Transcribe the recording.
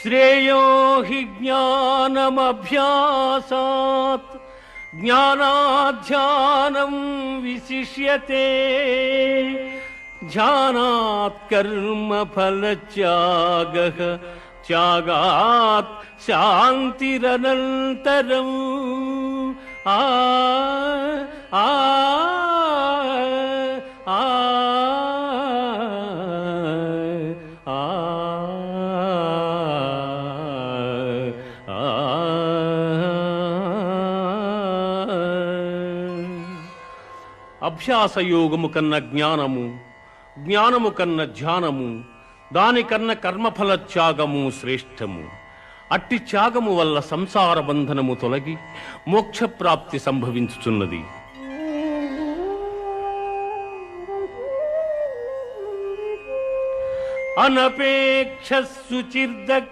శ్రేయో హి జ్ఞానమభ్యాసాత్ జ్ఞానాధ్యానం విశిష్యతే ధ్యానాత్ కర్మఫలత్యాగః త్యాగాత్ శాంతిరనంతరం. ఆ ఆ ఆ అభ్యాసయోగము కన్న జ్ఞానము, జ్ఞానము కన్న ధ్యానము, దానికన్న కర్మఫల త్యాగము శ్రేష్టము. అట్టి త్యాగము వల్ల సంసార బంధనము తొలగి మోక్షప్రాప్తి సంభవించుచున్నది. అనపేక్ష శుచిర్దక్ష